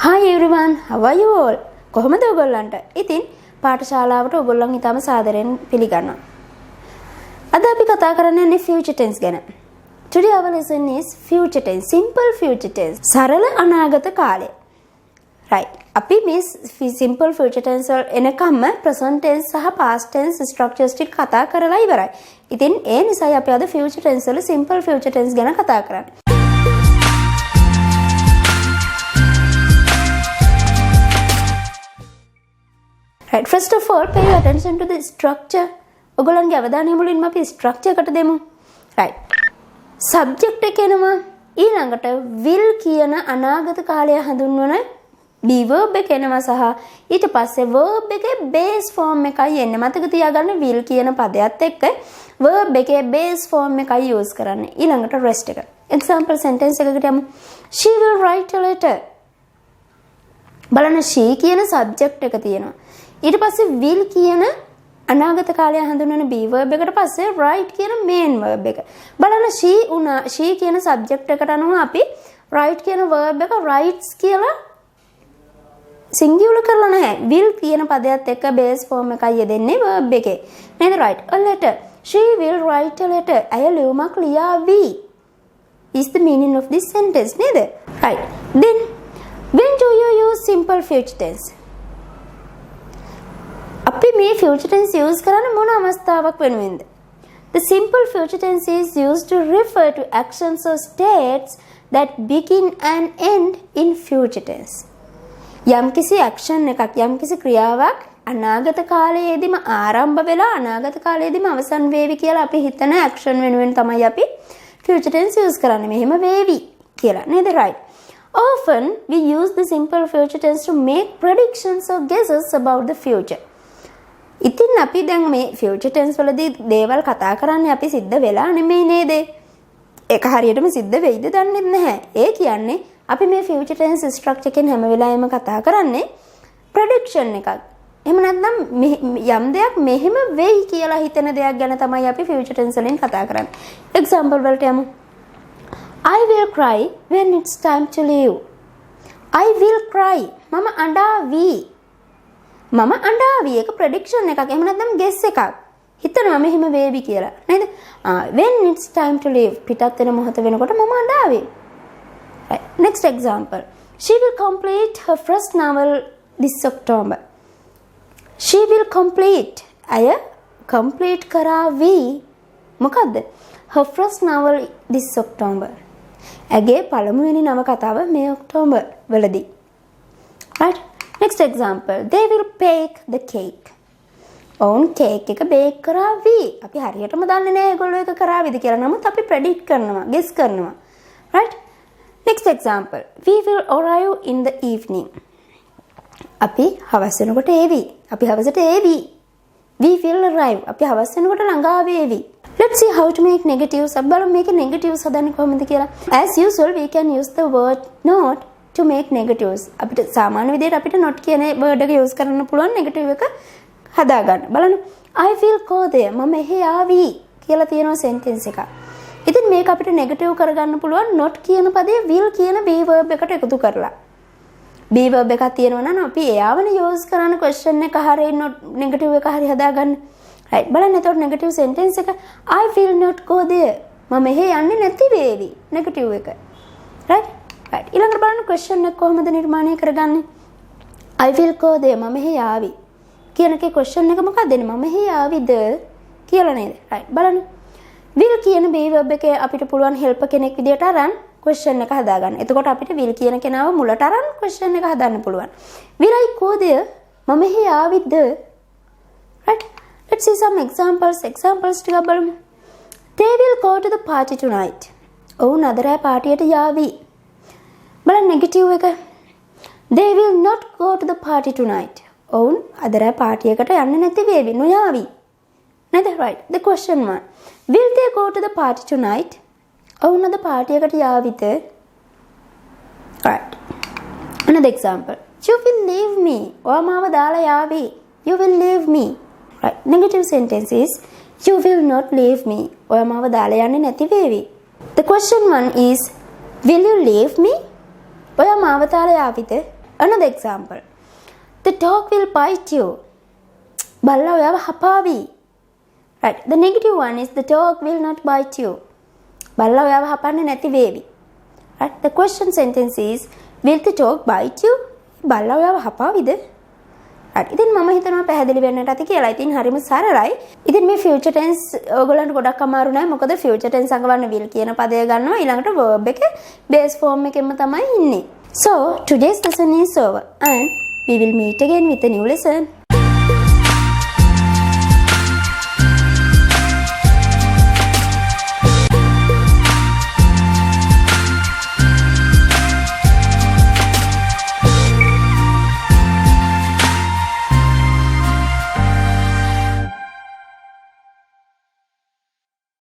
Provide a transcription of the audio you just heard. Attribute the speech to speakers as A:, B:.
A: Hi everyone, how are you all? කොහොමද ඔයගොල්ලන්ට? ඉතින් පාඨශාලාවට ඔයගොල්ලන් ඊටම සාදරයෙන් පිළිගන්නවා. අද අපි කතා කරන්නේ future tense ගැන. Today our lesson is future tense, simple future tense. සරල අනාගත කාලය. Right. අපි මේ simple future tense වල එනකම්ම present tense සහ past tense structures ටික කතා කරලා ඉවරයි. ඉතින් ඒ නිසායි අපි අද future tense වල simple future tense ගැන කතා කරන්නේ. Right, first of all, pay attention to the structure. ඔයගොල්ලන්ගේ අවධානය මුලින්ම අපි structure එකට දෙමු. Right. Subject එක එනවා ඊළඟට will කියන අනාගත කාලය හඳුන්වන be verb එක එනවා සහ ඊට පස්සේ verb එකේ base form එකයි එන්නේ. මතක තියාගන්න will කියන පදයට එක්ක verb එකේ base form එකයි use කරන්නේ. ඊළඟට rest එක. Example sentence එකකට යමු. She will write a letter. බලන්න she කියන subject එක තියෙනවා. ඊට පස්සේ will කියන අනාගත කාලය හඳුන්වන be verb එකට පස්සේ write කියන main verb එක. බලන්න she කියන subject එකට අනුව අපි write කියන verb එක writes කියලා singular කරලා නැහැ. will කියන පදයට එක්ක base form එකයි යෙදෙන්නේ verb එකේ. නේද? write a letter. She will write a letter. ඇය ලියුමක් ලියාවි. is the meaning of this sentence. නේද? right. Then when do you use simple future tense? අපි මේ future tense use කරන්නේ මොන අවස්ථාවක් වෙනුවෙන්ද? The simple future tense is used to refer to actions or states that begin and end in future tense. යම්කිසි action එකක් යම්කිසි ක්‍රියාවක් අනාගත කාලයේදීම ආරම්භ වෙලා අනාගත කාලයේදීම අවසන් වේවි කියලා අපි හිතන action වෙනුවෙන් තමයි අපි future tense use කරන්නේ. මෙහෙම වේවි කියලා නේද? right. Often we use the simple future tense to make predictions or guesses about the future. ඉතින් අපි දැන් මේ future tense වලදී දේවල් කතා කරන්නේ අපි සිද්ධ වෙලා නෙමෙයි නේද? ඒක හරියටම සිද්ධ වෙයිද දන්නේ නැහැ. ඒ කියන්නේ අපි මේ future tense structure එකෙන් හැම වෙලාවෙම කතා කරන්නේ prediction එකක්. එහෙම නැත්නම් යම් දෙයක් මෙහෙම වෙයි කියලා හිතන දෙයක් ගැන තමයි අපි future tense වලින් කතා කරන්නේ. example වලට යමු. I will cry when it's time to leave. I will cry. මම අඬාවි. මම අඬාවි එක ප්‍රෙඩික්ෂන් එකක්. එහෙම නැත්නම් ගෙස් එකක්. හිතනවා මෙහෙම වේවි කියලා. නේද? when it's time to leave පිටත් වෙන මොහොත වෙනකොට මම අඬාවි. right. next example. She will complete her first novel this October. She will complete. අය complete කරાવી. මොකද්ද? her first novel this October. ඇගේ පළමුවෙනි නවකතාව මේ ඔක්තෝබර් වලදී. right. Next example. They will bake the cake. ඔවුන් කේක් එක බේක් කරાવી. අපි හරියටම දන්නේ නැහැ ඒගොල්ලෝ ඒක කරાવીද කියලා. නමුත් අපි predict කරනවා, guess කරනවා. right? Next example. We will arrive in the evening. අපි හවස වෙනකොට එවි. අපි හවසට එවි. We will arrive. අපි හවස වෙනකොට ළඟා වේවි. Let's see how to make negatives. අපි බලමු මේකේ negatives හදන්නේ කොහොමද කියලා. As usual we can use the word not to make negatives. අපිට සාමාන්‍ය විදිහට අපිට not කියන word එක use කරන්න පුළුවන් negative එක හදා ගන්න. බලන්න. I will go there. මම එහි ආවි කියලා තියෙනවා sentence එක. ඉතින් මේක අපිට negative කරගන්න පුළුවන් not කියන පදේ will කියන be verb එකට එකතු කරලා. be verb එකක් තියෙනවා නම් අපි එයාවන use කරන question එක හරිය negative එක හරිය හදා ගන්න. right. බලන්න එතකොට negative sentence එක I will not go there. මම එහි යන්නේ නැති වේවි. negative එක. right? right. ඊළඟට බලන්න question එක කොහොමද නිර්මාණය කරගන්නේ? I will go there. මම එහි ආවි. කියන එකේ question එක මොකක්ද දෙන්නේ? මම එහි ආවිද කියලා නේද? right. බලන්න. will කියන be verb එකේ අපිට පුළුවන් help කෙනෙක් විදියට අරන් question එක හදාගන්න. එතකොට අපිට will කියන කෙනාව මුලට අරන් question එක හදන්න පුළුවන්. will I go there? මම එහි ආවිද? right. let's see some examples. examples ටික බලමු. They will go to the party tonight. ඔවුන් අද රෑ පාටියට යාවි. බලන්න negative එක. They will not go to the party tonight. ඔවුන් අද රෑ පාටියකට යන්නේ නැති වේවි. නොයාවි. නේද? right. The question one. Will they go to the party tonight? ඔවුන් අද පාටියකට යාවිද? right. Another example. You will leave me. ඔයා මාව දාලා යාවි. You will leave me. right. Negative sentence is you will not leave me. ඔයා මාව දාලා යන්නේ නැති වේවි. The question one is will you leave me? ඔයා මාව දාලා යාවිද? Another example. The dog will bite you. බල්ලා ඔයාව හපාවි. Right. The negative one is the dog will not bite you. බල්ලා ඔයාව හපන්නේ නැති වේවි. Right. The question sentence is, will the dog bite you? බල්ලා ඔයාව හපාවිද? Right. ඉතින් මම හිතනවා පැහැදිලි වෙන්නට ඇති කියලා. ඉතින් හරිම සරලයි. ඉතින් මේ future tense ඔයගොල්ලන්ට ගොඩක් අමාරු නෑ. මොකද future tense අඟවන්න will කියන පදය ගන්නවා. ඊළඟට verb එකේ base form එකෙන්ම තමයි ඉන්නේ. So, today's lesson is over and we will meet again with a new lesson.